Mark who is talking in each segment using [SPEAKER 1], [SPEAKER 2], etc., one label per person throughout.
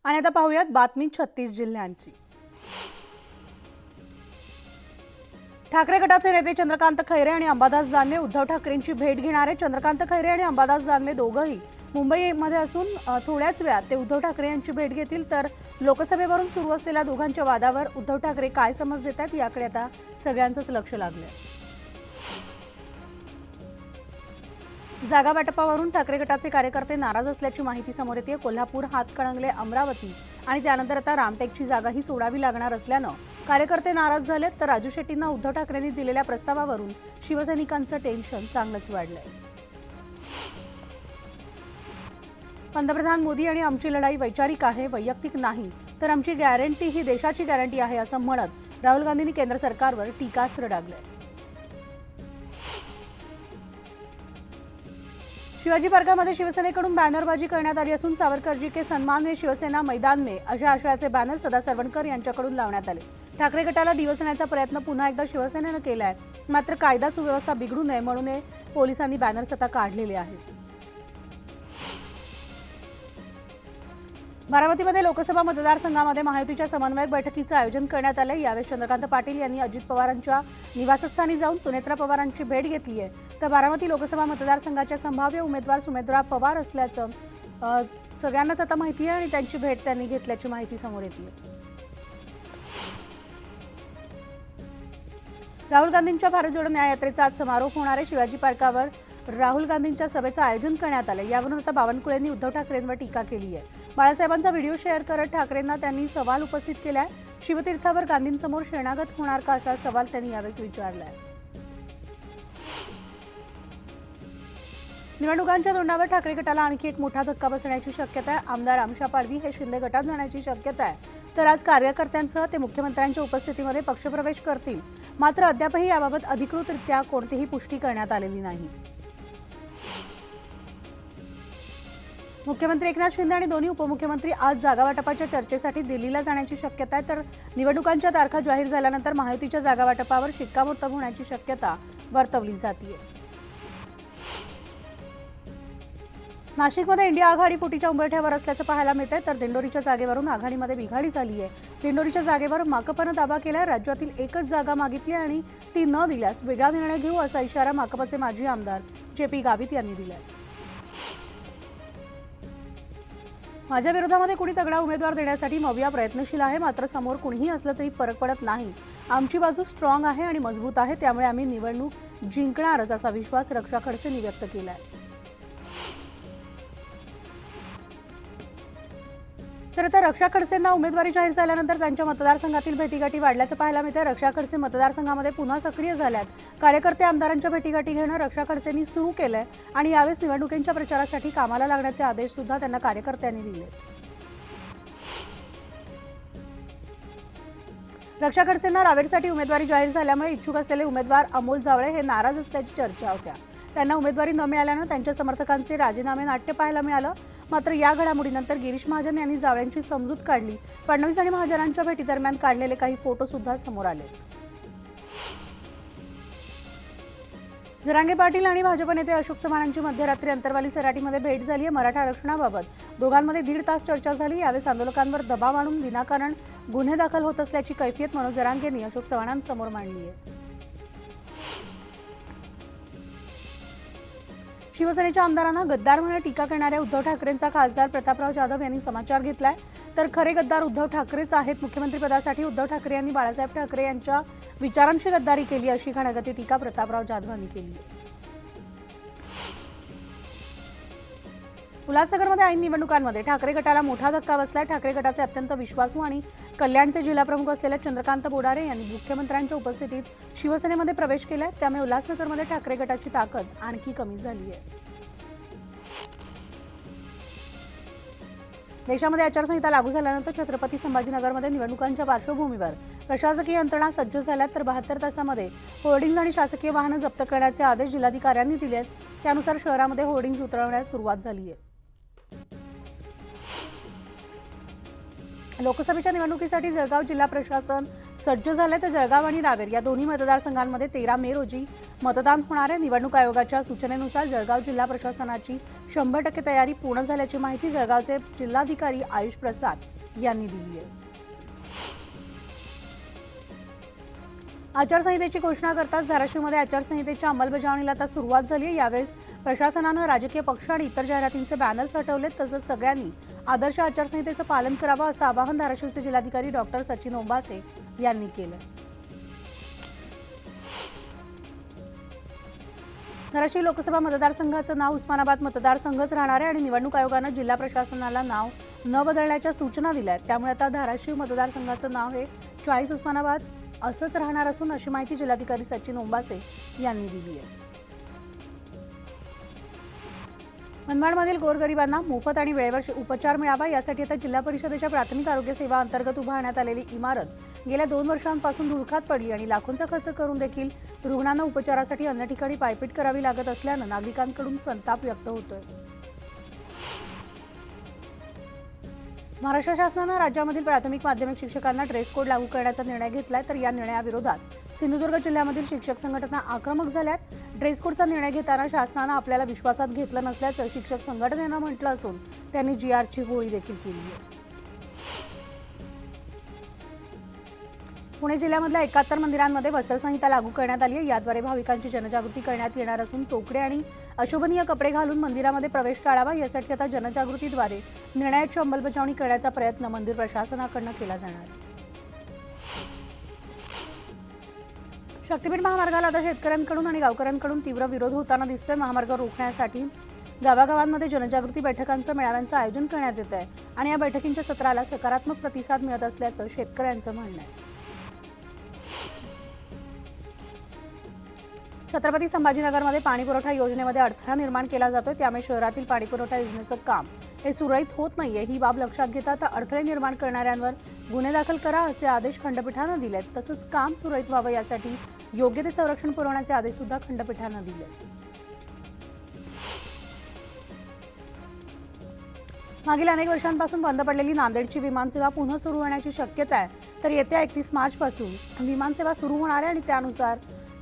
[SPEAKER 1] आणि आता पाहूयात बातमी 36 जिल्ह्यांची। ठाकरे गटाचे नेते चंद्रकांत खैरे आणि अंबादास दानवे उद्धव ठाकरेंची भेट घेणार आहे। चंद्रकांत खैरे आणि अंबादास दानवे दोघंही मुंबईमध्ये असून थोड्याच वेळात ते उद्धव ठाकरे यांची भेट घेतील। तर लोकसभेवरून सुरू असलेल्या दोघांच्या वादावर उद्धव ठाकरे काय समज देतात याकडे आता सगळ्यांचंच लक्ष लागलंय। जागा वाटपावरून ठाकरे गटाचे कार्यकर्ते नाराज असल्याची माहिती समोर येते। कोल्हापूर, हातकणंगले, अमरावती आणि त्यानंतर आता रामटेकची जागाही सोडावी लागणार असल्यानं कार्यकर्ते नाराज झालेत। तर राजू शेट्टींना उद्धव ठाकरेंनी दिलेल्या प्रस्तावावरून शिवसैनिकांचं टेन्शन चांगलंच वाढलंय। पंतप्रधान मोदी आणि आमची लढाई वैचारिक आहे, वैयक्तिक नाही, तर आमची गॅरंटी ही देशाची गॅरंटी आहे असं म्हणत राहुल गांधींनी केंद्र सरकारवर टीकास्त्र डागलंय। शिवाजी पार्कामध्ये शिवसेनेकडून बॅनरबाजी करण्यात आली असून सावरकरजी के सन्मान में शिवसेना मैदान में अशा आशयाचे बॅनर सदा सरवणकर यांच्याकडून लावण्यात आले। ठाकरे गटाला डिवचण्याचा प्रयत्न पुन्हा एकदा शिवसेनेनं केलाय। मात्र कायदा सुव्यवस्था बिघडू नये म्हणून पोलिसांनी बॅनर्स आता काढलेले आहेत। बारामतीमध्ये लोकसभा मतदारसंघामध्ये महायुतीच्या समन्वयक बैठकीचं आयोजन करण्यात आलं। यावेळी चंद्रकांत पाटील यांनी अजित पवारांच्या निवासस्थानी जाऊन सुनेत्रा पवारांची भेट घेतली आहे। तर बारामती लोकसभा मतदारसंघाच्या संभाव्य उमेदवार सुमेत्रा पवार असल्याचं सगळ्यांनाच आता माहिती आहे आणि त्यांची भेट त्यांनी घेतल्याची माहिती समोर येते। राहुल गांधींच्या भारत जोडो न्याययात्रेचा आज समारोप होणार आहे। शिवाजी पार्कावर राहुल गांधींच्या सभेचं आयोजन करण्यात आलं। यावरून आता बावनकुळेंनी उद्धव ठाकरेंवर टीका केली आहे। बाळासाहेबांचा व्हिडिओ शेअर करत ठाकरेंना त्यांनी सवाल उपस्थित केलाय। शिवतीर्थावर गांधींसमोर शरणागत होणार का असा सवाल त्यांनी यावेळी विचारलाय। निवडणुकांच्या तोंडावर ठाकरे गटाला आणखी एक मोठा धक्का बसण्याची शक्यता आहे। आमदार आमशा पाडवी हे शिंदे गटात जाण्याची शक्यता आहे। तर आज कार्यकर्त्यांसह ते मुख्यमंत्र्यांच्या उपस्थितीमध्ये पक्षप्रवेश करतील। मात्र अद्यापही याबाबत अधिकृतरित्या कोणतीही पुष्टी करण्यात आलेली नाही। मुख्यमंत्री एकनाथ शिंदे आणि दोन्ही उपमुख्यमंत्री आज जागा वाटपाच्या चर्चेसाठी दिल्लीला जाण्याची शक्यता आहे। तर निवडणुकांच्या तारखा जाहीर झाल्यानंतर महायुतीच्या जागा वाटपावर शिक्कामोर्तब होण्याची शक्यता वर्तवली जाते। नाशिकमध्ये इंडिया आघाडी फुटीच्या उंबरठ्यावर असल्याचं पाहायला मिळतंय। तर दिंडोरीच्या जागेवरून आघाडीमध्ये बिघाडी झाली आहे। दिंडोरीच्या जागेवर माकपनं दावा केलाय। राज्यातील एकच जागा मागितली आणि ती न दिल्यास वेगळा निर्णय घेऊ असा इशारा माकपचे माजी आमदार जे.पी. गावित यांनी दिलाय। माझ्या विरोधामध्ये कुणी तगडा उमेदवार देण्यासाठी मविया प्रयत्नशील आहे। मात्र समोर कुणीही असलं तरी फरक पडत नाही। आमची बाजू स्ट्रॉंग आहे आणि मजबूत आहे, त्यामुळे आम्ही निवडणूक जिंकणारच असा विश्वास रक्षा खडसेंनी व्यक्त केलाय। तर आता रक्षा खडसेंना उमेदवारी जाहीर झाल्यानंतर त्यांच्या मतदारसंघातील भेटीगाठी वाढल्याचं पाहायला मिळतं। रक्षा खडसे मतदारसंघामध्ये पुन्हा सक्रिय झाल्यात। कार्यकर्ते आमदारांच्या भेटीगाठी घेणं रक्षा खडसेंनी सुरू केलंय आणि यावेळेस निवडणुकीच्या प्रचारासाठी कामाला लागण्याचे आदेश सुद्धा त्यांना कार्यकर्त्यांनी दिले। रक्षा खडसेंना रावेरसाठी उमेदवारी जाहीर झाल्यामुळे इच्छुक असलेले उमेदवार अमोल जावळे हे नाराज असल्याची चर्चा होत्या। त्यांना उमेदवारी न मिळाल्यानं त्यांच्या समर्थकांचे राजीनामे नाट्य पाहायला मिळालं। मात्र या घडामोडीनंतर गिरीश महाजन यांनी जावळ्यांची समजूत काढली। फडणवीस आणि महाजनांच्या भेटीदरम्यान काढलेले काही फोटो सुद्धा समोर आले। जरांगे पाटील आणि भाजप नेते अशोक चव्हाणांची मध्यरात्री अंतरवाली सराटीमध्ये भेट झाली आहे। मराठा आरक्षणाबाबत दोघांमध्ये 1.5 तास चर्चा झाली। यावेळेस आंदोलकांवर दबाव आणून विनाकारण गुन्हे दाखल होत असल्याची कैफियत मनोज जरांगेंनी अशोक चव्हाणांसमोर मांडली आहे। शिवसेनेच्या आमदारांना गद्दार म्हणून टीका करणाऱ्या उद्धव ठाकरेंचा खासदार प्रतापराव जाधव यांनी समाचार घेतलाय। तर खरे गद्दार उद्धव ठाकरेच आहेत। मुख्यमंत्रीपदासाठी उद्धव ठाकरे यांनी बाळासाहेब ठाकरे यांच्या विचारांशी गद्दारी केली अशी घणाघाती टीका प्रतापराव जाधव यांनी केली आहे। उल्हासनगरमध्ये ऐन निवडणुकांमध्ये ठाकरे गटाला मोठा धक्का बसला। ठाकरे गटाचे अत्यंत विश्वासू आणि कल्याणचे जिल्हाप्रमुख असलेल्या चंद्रकांत बोडारे यांनी मुख्यमंत्र्यांच्या उपस्थितीत शिवसेनेमध्ये प्रवेश केलाय। त्यामुळे उल्हासनगरमध्ये ठाकरे गटाची ताकद आणखी कमी झाली आहे। देशामध्ये आचारसंहिता लागू झाल्यानंतर छत्रपती संभाजीनगरमध्ये निवडणुकांच्या पार्श्वभूमीवर प्रशासकीय यंत्रणा सज्ज झाल्यात। तर 72 तासामध्ये होर्डिंग्ज आणि शासकीय वाहनं जप्त करण्याचे आदेश जिल्हाधिकाऱ्यांनी दिले आहेत। त्यानुसार शहरामध्ये होर्डिंग्ज उतरवण्यास सुरुवात झाली आहे। लोकसभेच्या निवडणुकीसाठी जळगाव जिल्हा प्रशासन सज्ज झाले तर जळगाव आणि रावेर या दोन्ही मतदारसंघांमध्ये 13 मे रोजी मतदान होणार आहे। निवडणूक आयोगाच्या सूचनेनुसार जळगाव जिल्हा प्रशासनाची 100% तयारी पूर्ण झाल्याची माहिती जळगावचे जिल्हाधिकारी आयुष प्रसाद यांनी दिली आहे। आचारसंहितेची घोषणा करताच धाराशिवमध्ये आचारसंहितेच्या अंमलबजावणीला आता सुरुवात झाली आहे। यावेळेस प्रशासनानं राजकीय पक्ष आणि इतर जाहिरातींचे बॅनर्स हटवलेत, तसंच सगळ्यांनी आदर्श आचारसंहितेचं पालन करावं असं आवाहन धाराशिवचे जिल्हाधिकारी डॉक्टर सचिन ओंबासे यांनी केलं। धाराशिव लोकसभा मतदारसंघाचं नाव उस्मानाबाद मतदारसंघच राहणार आहे आणि निवडणूक आयोगानं जिल्हा प्रशासनाला नाव न बदलण्याच्या सूचना दिल्या आहेत। त्यामुळे आता धाराशिव मतदारसंघाचं नाव हे 40 उस्मानाबाद असंच राहणार असून अशी माहिती जिल्हाधिकारी सचिन ओंबासे यांनी दिली आहे। मनमाडमधील गोरगरिबांना मोफत आणि वेळेवर उपचार मिळावा यासाठी आता जिल्हा परिषदेच्या प्राथमिक आरोग्य सेवा अंतर्गत उभारण्यात आलेली इमारत गेल्या 2 वर्षांपासून धुळखात पडली आणि लाखोंचा खर्च करून देखील रुग्णांना उपचारासाठी अन्य ठिकाणी पायपीट करावी लागत असल्यानं नागरिकांकडून संताप व्यक्त होतोय। महाराष्ट्र शासनानं राज्यामधील प्राथमिक माध्यमिक शिक्षकांना ड्रेस कोड लागू करण्याचा निर्णय घेतलाय, तर या निर्णयाविरोधात सिंधुदुर्ग जिल्ह्यामधील शिक्षक संघटना आक्रमक झाल्यात। ड्रेस कोडचा निर्णय घेताना शासनानं आपल्याला विश्वासात घेतलं नसल्याचं शिक्षक संघटनेनं म्हटलं असून त्यांनी जीआरची होळी देखील केली आहे। पुणे जिल्ह्यामधल्या 71 मंदिरांमध्ये वस्त्रसंहिता लागू करण्यात आली आहे। याद्वारे भाविकांची जनजागृती करण्यात येणार असून तोकडे आणि अशोभनीय कपडे घालून मंदिरामध्ये प्रवेश टाळावा यासाठी आता जनजागृतीद्वारे निर्णयाची अंमलबजावणी करण्याचा प्रयत्न मंदिर प्रशासनाकडून केला जाणार आहे। शक्तीपीठ महामार्गाला आता शेतकऱ्यांकडून आणि गावकऱ्यांकडून तीव्र विरोध होताना दिसतोय। महामार्ग रोखण्यासाठी गावागावांमध्ये जनजागृती बैठकांचं मेळाव्यांचं आयोजन करण्यात येत आहे आणि या बैठकींच्या सत्राला सकारात्मक प्रतिसाद मिळत असल्याचं शेतकऱ्यांचं म्हणणं आहे। छत्रपती संभाजीनगरमध्ये पाणीपुरवठा योजनेमध्ये अडथळा निर्माण केला जातोय, त्यामुळे शहरातील पाणीपुरवठा योजनेचं काम हे सुरळीत होत नाहीये। ही बाब लक्षात घेता आता अडथळे निर्माण करणाऱ्यांवर गुन्हे दाखल करा असे आदेश खंडपीठानं दिलेत। तसंच काम सुरळीत व्हावं यासाठी योग्य ते संरक्षण पुरवण्याचे आदेश सुद्धा खंडपीठानं दिलेत। मागील अनेक वर्षांपासून बंद पडलेली नांदेडची विमानसेवा पुन्हा सुरू होण्याची शक्यता आहे, तर येत्या 31 मार्चपासून विमानसेवा सुरू होणार आहे आणि त्यानुसार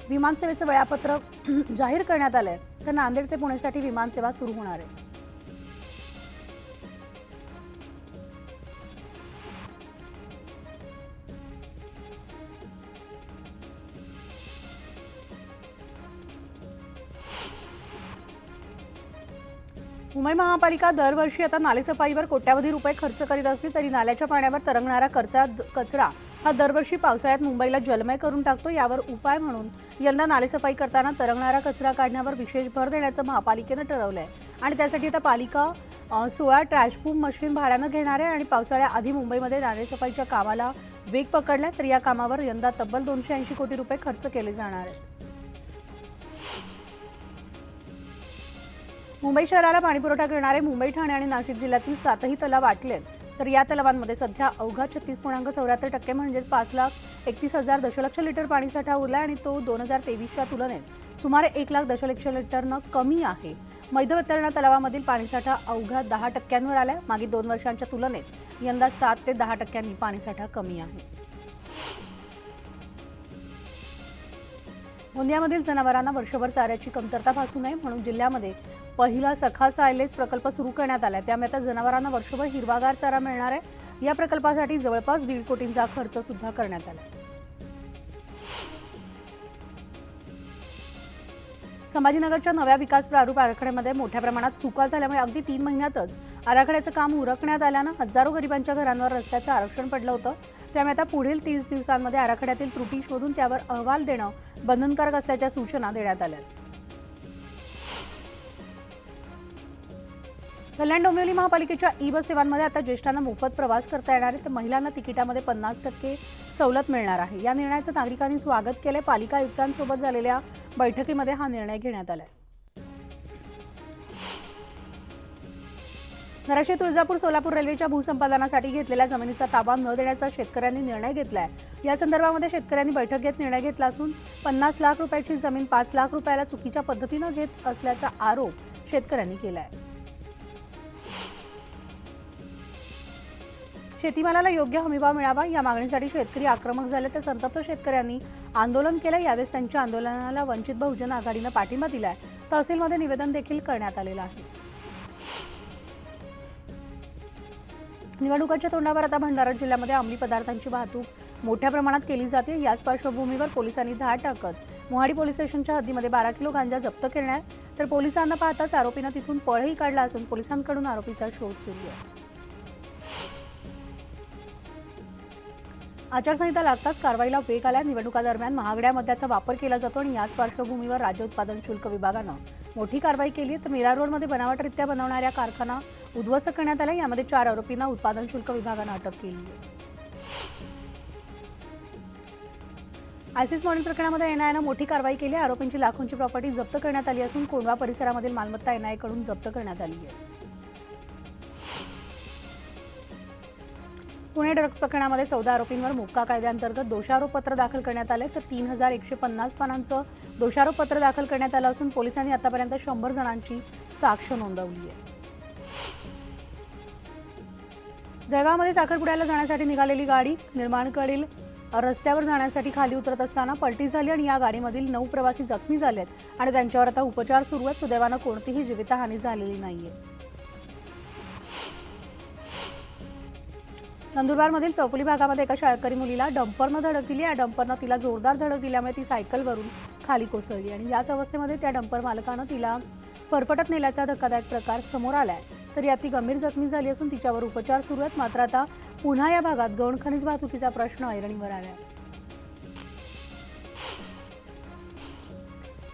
[SPEAKER 1] विमानसेवेचं वेळापत्रक जाहीर करण्यात आलंय, तर नांदेड ते पुणेसाठी विमानसेवा सुरू होणार आहे। मुंबई महापालिका दरवर्षी आता नालेसफाईवर कोट्यावधी रुपये खर्च करीत असली तरी नाल्याच्या पाण्यावर तरंगणारा कचरा हा दरवर्षी पावसाळ्यात मुंबईला जलमय करून टाकतो। यावर उपाय म्हणून यंदा नालेसफाई करताना तरंगणारा कचरा काढण्यावर विशेष भर देण्याचं महापालिकेनं ठरवलंय आणि त्यासाठी आता पालिका 16 ट्रॅशबूम मशीन भाड्यानं घेणार आहे आणि पावसाळ्याआधी मुंबईमध्ये नालेसफाईच्या कामाला वेग पकडला, तर या कामावर यंदा तब्बल 280 कोटी रुपये खर्च केले जाणार आहेत। मुंबई शहराला पाणीपुरवठा करणारे मुंबई, ठाणे आणि नाशिक जिल्ह्यातील 7ही तलाव आटलेत, तर या तलावांमध्ये सध्या अवघा 36.74% म्हणजेच 5,31,000 दशलक्ष लिटर पाणीसाठा उरला आणि तो 2023च्या तुलनेत सुमारे 1 लाख दशलक्ष लिटरनं कमी आहे। मैदवतरणा तलावामधील पाणीसाठा अवघा 10%वर आलाय। मागील 2 वर्षांच्या तुलनेत यंदा 7 ते 10% पाणीसाठा कमी आहे। गोंदियामधील जनावरांना वर्षभर चाऱ्याची कमतरता भासू नये म्हणून जिल्ह्यामध्ये पहिला सखा सायलेज प्रकल्प सुरू करण्यात आला। त्यामुळे आता जनावरांना वर्षभर हिरवागार चारा मिळणार आहे। या प्रकल्पासाठी जवळपास 1.5 कोटींचा खर्च सुद्धा करण्यात आला। संभाजीनगरच्या नव्या विकास प्रारूप आराखड्यामध्ये मोठ्या प्रमाणात चुका झाल्यामुळे अगदी 3 महिन्यातच आराखड्याचं काम उरकण्यात आल्यानं हजारो गरिबांच्या घरांवर रस्त्याचं आरक्षण पडलं होतं। त्यामुळे आता पुढील 30 दिवसांमध्ये आराखड्यातील त्रुटी शोधून त्यावर अहवाल देणं बंधनकारक असल्याच्या सूचना देण्यात आल्या। कल्याण डोंबिवली महापालिकेच्या ई-बस सेवांमध्ये आता ज्येष्ठांना मोफत प्रवास करता येणार आहे, तर महिलांना तिकिटामध्ये 50% सवलत मिळणार आहे। या निर्णयाचं नागरिकांनी स्वागत केले। पालिका आयुक्तांसोबत झालेल्या बैठकीमध्ये हा निर्णय घेण्यात आला। धाराशिव तुळजापूर सोलापूर रेल्वेच्या भूसंपादनासाठी घेतलेल्या जमिनीचा ताबा न देण्याचा शेतकऱ्यांनी निर्णय घेतलाय। या संदर्भामध्ये शेतकऱ्यांनी बैठक घेत निर्णय घेतला असून 50 लाख रुपयाची जमीन 5 लाख रुपयाला चुकीच्या पद्धतीने घेत असल्याचा आरोप शेतकऱ्यांनी केलाय। शेतीमालाला योग्य हमीभाव मिळावा या मागणीसाठी शेतकरी आक्रमक झाले तर संतप्त शेतकऱ्यांनी आंदोलन केलं। यावेळेस त्यांच्या आंदोलनाला वंचित बहुजन आघाडीनं पाठिंबा दिलाय। तहसीलमध्ये निवेदन देखील करण्यात आलेलं आहे। निवडणुकांच्या तोंडावर आता भंडारा जिल्ह्यामध्ये अंमली पदार्थांची वाहतूक मोठ्या प्रमाणात केली जाते। याच पार्श्वभूमीवर पोलिसांनी धाड टाकत मोहाडी पोलीस स्टेशनच्या हद्दीमध्ये 12 किलो गांजा जप्त केलाय। तर पोलिसांना पाहताच आरोपीनं तिथून पळही काढला असून पोलिसांकडून आरोपीचा शोध सुरू आहे। आचारसंहिता लागताच कारवाईला वेग आला। निवडणुकादरम्यान महागड्या मद्याचा वापर केला जातो आणि याच पार्श्वभूमीवर राज्य उत्पादन शुल्क विभागानं मोठी कारवाई केली। तर मीरा रोडमध्ये बनावटरित्या बनवणाऱ्या कारखाना उद्ध्वस्त करण्यात आला। यामध्ये 4 आरोपींना उत्पादन शुल्क विभागानं अटक केली आहे। आयसिस मॉडेल प्रकरणामध्ये एनआयएनं मोठी कारवाई केली। आरोपींची लाखोंची प्रॉपर्टी जप्त करण्यात आली असून कोंढवा परिसरामधील मालमत्ता एनआयएकडून जप्त करण्यात आली आहे। पुणे ड्रग्ज प्रकरणामध्ये 14 आरोपींवर मोक्का कायद्याअंतर्गत दोषारोपपत्र दाखल करण्यात आले। तर 3150 पानांचं दोषारोपपत्र दाखल करण्यात आलं असून पोलिसांनी आतापर्यंत 100 जणांची साक्ष नोंदवली आहे। जळगावमध्ये साखरपुड्याला जाण्यासाठी निघालेली गाडी निर्माणकडील रस्त्यावर जाण्यासाठी खाली उतरत असताना पलटी झाली आणि या गाडीमधील 9 प्रवासी जखमी झालेत आणि त्यांच्यावर आता उपचार सुरू आहेत। सुदैवानं कोणतीही जीवितहानी झालेली नाहीये। नंदुरबारमधील चौफुली भागामध्ये एका शाळकरी मुलीला डंपरनं धडक दिली। या डंपरनं तिला जोरदार धडक दिल्यामुळे ती सायकलवरून खाली कोसळली आणि याच अवस्थेमध्ये त्या डंपर मालकानं तिला फरफटत नेल्याचा धक्कादायक प्रकार समोर आलाय। तर यात ती गंभीर जखमी झाली असून तिच्यावर उपचार सुरू आहेत। मात्र आता पुन्हा या भागात गौण खनिज वाहतुकीचा प्रश्न ऐरणीवर आलाय।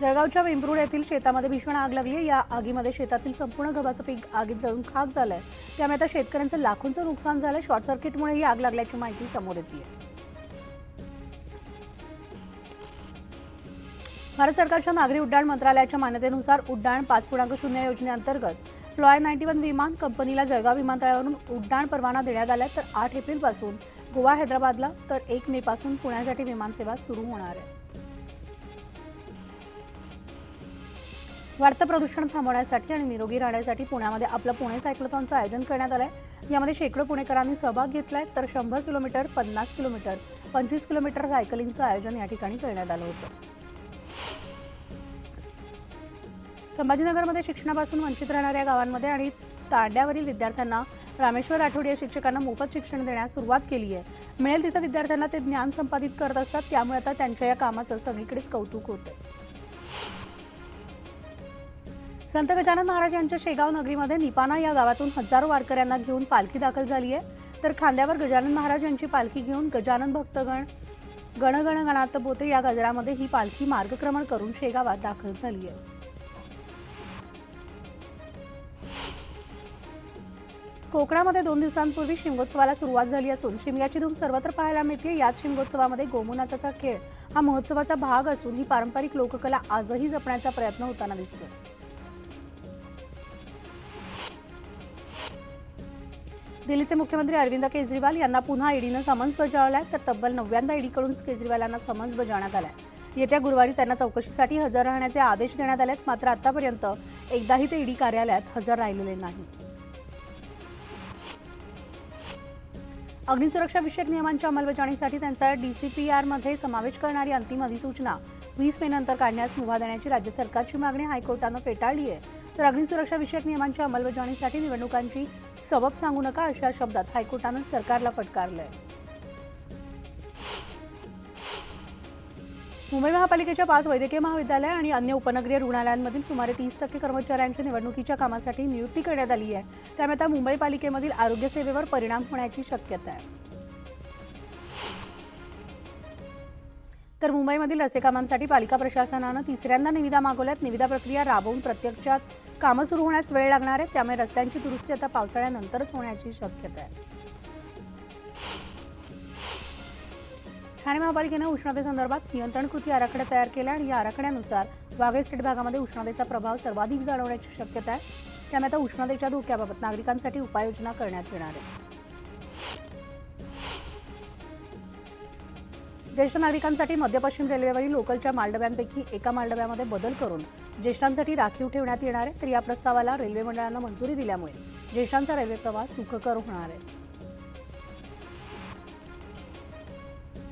[SPEAKER 1] जळगावच्या पिंपरुड येथील शेतामध्ये भीषण आग लागली। या आगीमध्ये शेतातील संपूर्ण गव्हाचं पीक आगीत जळून खाक झालंय। त्यामुळे आता शेतकऱ्यांचं लाखोंचं नुकसान झालंय। शॉर्ट सर्किटमुळे ही आग लागल्याची माहिती समोर येते। भारत सरकारच्या नागरी उड्डाण मंत्रालयाच्या मान्यतेनुसार उड्डाण 5.0 योजनेअंतर्गत फ्लाय 91 विमान कंपनीला जळगाव विमानतळावरून उड्डाण परवाना देण्यात आला। तर 8 एप्रिलपासून गोवा हैदराबादला तर 1 मे पासून पुण्यासाठी विमानसेवा सुरू होणार आहे। वाढतं प्रदूषण थांबवण्यासाठी आणि निरोगी राहण्यासाठी पुण्यामध्ये आपलं पुणे सायक्लोथॉनचं आयोजन करण्यात आलंय। यामध्ये शेकडो पुणेकरांनी सहभाग घेतलाय। तर 100 किलोमीटर 50 किलोमीटर 25 किलोमीटर सायकलिंगचं आयोजन या ठिकाणी करण्यात आलं होतं। संभाजीनगरमध्ये शिक्षणापासून वंचित राहणाऱ्या गावांमध्ये आणि तांड्यावरील विद्यार्थ्यांना रामेश्वर आठवडे या शिक्षकांना मोफत शिक्षण देण्यास सुरुवात केली आहे। मिळेल तिथं विद्यार्थ्यांना ते ज्ञान संपादित करत असतात। त्यामुळे आता त्यांच्या या कामाचं सगळीकडेच कौतुक होतं। संत गजानन महाराज यांच्या शेगाव नगरीमध्ये निपाणा या गावातून हजारो वारकऱ्यांना घेऊन पालखी दाखल झाली आहे। तर खांद्यावर गजानन महाराज यांची पालखी घेऊन गजानन भक्तगण गण गण गणात बोते या गजरामध्ये ही पालखी मार्गक्रमण करून शेगावात दाखल झाली आहे। कोकणामध्ये 2 दिवसांपूर्वी शिमगोत्सवाला सुरुवात झाली असून शिमग्याची धूम सर्वत्र पाहायला मिळते। याच शिमगोत्सवामध्ये गोमुनाचाचा खेळ हा महोत्सवाचा भाग असून ही पारंपरिक लोककला आजही जपण्याचा प्रयत्न होताना दिसतोय। दिल्लीचे मुख्यमंत्री अरविंद केजरीवाल यांना पुन्हा ईडीनं समन्स बजावलाय। तर तब्बल 9व्यांदा ईडीकडून केजरीवालांना समन्स बजावण्यात आलाय। येत्या गुरुवारी त्यांना चौकशीसाठी हजर राहण्याचे आदेश देण्यात आलेत। मात्र आतापर्यंत एकदाही ते ईडी कार्यालयात हजर राहिलेले नाही। अग्निसुरक्षा विषयक नियमांच्या अंमलबजावणीसाठी त्यांचा डीसीपीआरमध्ये समावेश करणारी अंतिम अधिसूचना 20 मे नंतर काढण्यास मुभा देण्याची राज्य सरकारची मागणी हायकोर्टानं फेटाळली आहे। तर अग्निसुरक्षा विषयक नियमांच्या अंमलबजावणीसाठी निवडणुकांची सबब सांगू नका अशा शब्दात हायकोर्टानं सरकारला फटकारलंय। मुंबई महापालिकेच्या 5 वैद्यकीय महाविद्यालय आणि अन्य उपनगरीय रुग्णालयांमधील सुमारे 30% कर्मचाऱ्यांच्या निवडणुकीच्या कामासाठी नियुक्ती करण्यात आली आहे। त्यामुळे आता मुंबई पालिकेमधील आरोग्य सेवेवर परिणाम होण्याची शक्यता आहे। तर मुंबईमधील रस्ते कामांसाठी पालिका प्रशासनानं 3ऱ्यांदा निविदा मागवल्यात। निविदा प्रक्रिया राबवून प्रत्यक्षात कामं सुरू होण्यास वेळ लागणार आहे। त्यामुळे रस्त्यांची दुरुस्ती आता पावसाळ्यानंतरच होण्याची शक्यता आहे। ठाणे महापालिकेनं उष्णतेसंदर्भात नियंत्रण कृती आराखडा तयार केला आणि या आराखड्यानुसार वाघ एस्टेट भागामध्ये उष्णतेचा प्रभाव सर्वाधिक जाणवण्याची शक्यता आहे। त्यामुळे आता उष्णतेच्या धोक्याबाबत नागरिकांसाठी उपाययोजना करण्यात येणार आहे। ज्येष्ठ नागरिकांसाठी मध्य पश्चिम रेल्वेवरील लोकलच्या मालडब्यांपैकी एका मालडब्यामध्ये बदल करून ज्येष्ठांसाठी राखीव ठेवण्यात येणार आहे। तर या प्रस्तावाला रेल्वे मंडळानं मंजुरी दिल्यामुळे ज्येष्ठांचा रेल्वे प्रवास सुखकर होणार आहे।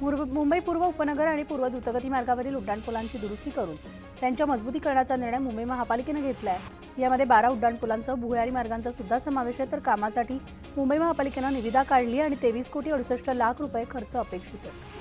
[SPEAKER 1] मुंबई पूर्व उपनगर आणि पूर्व द्रुतगती मार्गावरील उड्डाणपुलांची दुरुस्ती करून त्यांच्या मजबूतीकरणाचा निर्णय मुंबई महापालिकेने घेतला आहे। यामध्ये 12 उड्डाणपुलांसह भुयारी मार्गांचा सुद्धा समावेश आहे। तर कामासाठी मुंबई महापालिकेने निविदा काढली आणि 23 कोटी 68 लाख रुपये खर्च अपेक्षित आहे।